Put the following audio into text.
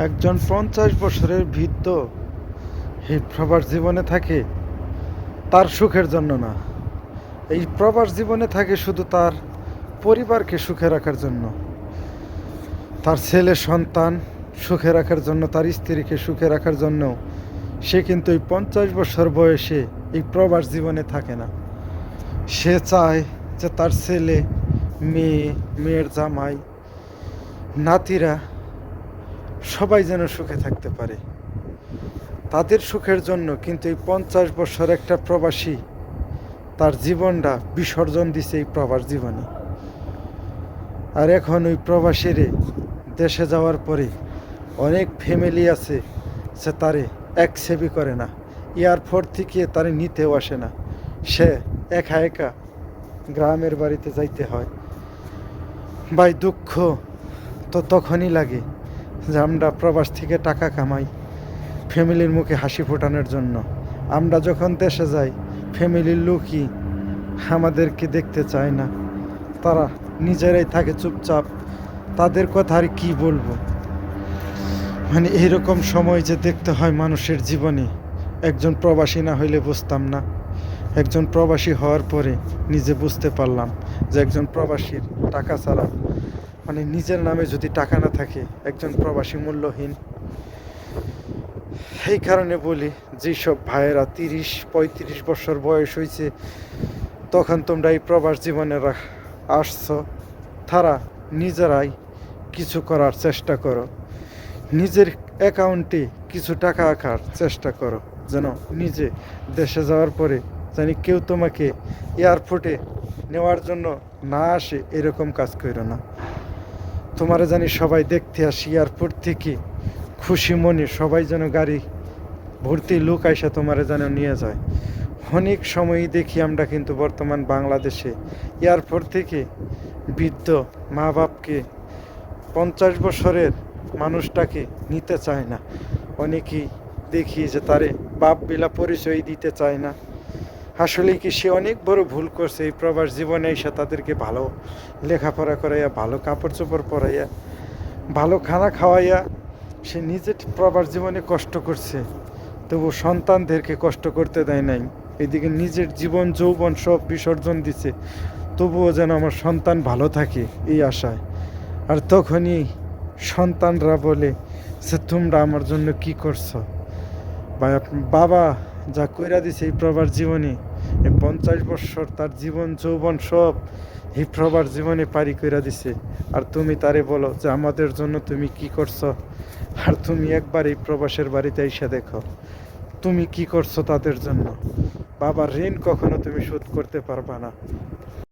একজন 50 বছরের বৃদ্ধ এই প্রবাস জীবনে থাকে তার সুখের জন্য না। এই প্রবাস জীবনে থাকে শুধু তার পরিবারকে সুখে রাখার জন্য, তার ছেলে সন্তান সুখে রাখার জন্য, তার স্ত্রীকে সুখে রাখার জন্য সে কিন্তু এই 50 বছর বয়সে এই প্রবাস জীবনে থাকে না। সে চায় যে তার ছেলে, মেয়ে, মেয়ের জামাই, নাতিরা সবাই যেন সুখে থাকতে পারে। তাদের সুখের জন্য কিন্তু এই 50 বছর একটা প্রবাসী তার জীবনটা বিসর্জন দিছে এই প্রবাস জীবনে। আর এখন ওই প্রবাসীরে দেশে যাওয়ার পরে অনেক ফ্যামিলি আছে সে তারে অ্যাকসেপ্টই করে না, এয়ারপোর্ট থেকে তারে নিতেও আসে না। সে একা একা গ্রামের বাড়িতে যাইতে হয়। ভাই, দুঃখ তো তখনই লাগে যে আমরা প্রবাস থেকে টাকা কামাই ফ্যামিলির মুখে হাসি ফোটানোর জন্য। আমরা যখন দেশে যাই ফ্যামিলির লোকই আমাদেরকে দেখতে চায় না, তারা নিজেরাই থাকে চুপচাপ। তাদের কথা আর কি বলবো। মানে এরকম সময় যে দেখতে হয় মানুষের জীবনে, একজন প্রবাসী না হইলে বুঝতাম না। একজন প্রবাসী হওয়ার পরে নিজে বুঝতে পারলাম যে একজন প্রবাসীর টাকা ছাড়া, মানে নিজের নামে যদি টাকা না থাকে একজন প্রবাসী মূল্যহীন। এই কারণে বলি, যেসব ভাইয়েরা 30-35 বছর বয়স হয়েছে তখন তোমরা এই প্রবাস জীবনে আসছো, তারা নিজেরাই কিছু করার চেষ্টা করো। নিজের অ্যাকাউন্টে কিছু টাকা রাখার চেষ্টা করো, যেন নিজে দেশে যাওয়ার পরে জানি কেউ তোমাকে এয়ারপোর্টে নেওয়ার জন্য না আসে, এরকম কাজ করো না। তোমারে জানি সবাই দেখতে আসি এয়ারপোর্ট থেকে, খুশি মনে সবাই যেন গাড়ি ভর্তি লোক আইসা তোমারে যেন নিয়ে যায়। অনেক সময়ই দেখি আমরা কিন্তু বর্তমান বাংলাদেশে এয়ারপোর্ট থেকে বৃদ্ধ মা বাপকে, 50 বছরের মানুষটাকে নিতে চায় না। অনেকেই দেখি যে তারে বাপ বিলা পরিচয় দিতে চায় না। আসলে কি সে অনেক বড় ভুল করছে। এই প্রবাস জীবনে এসে তাদেরকে ভালো লেখাপড়া করাইয়া, ভালো কাপড় চোপড় পরাইয়া, ভালো খানা খাওয়াইয়া সে নিজে প্রবাস জীবনে কষ্ট করছে, তবু সন্তানদেরকে কষ্ট করতে দেয় নাই। এদিকে নিজের জীবন যৌবন সব বিসর্জন দিছে, তবুও যেন আমার সন্তান ভালো থাকে এই আশায়। আর তখনই সন্তানরা বলে যে তোমরা আমার জন্য কি করছো। বাবা যা কইরা দিছে এই প্রবাস জীবনে, এই 50 বছর তার জীবন যৌবন সব এই প্রবাস জীবনে পারি কইরা দিছে, আর তুমি তারে বলো যে আমাদের জন্য তুমি কি করছো। আর তুমি একবার এই প্রবাসের বাড়িতে এসে দেখো তুমি কি করছো তাদের জন্য। বাবার ঋণ কখনো তুমি শোধ করতে পারবা না।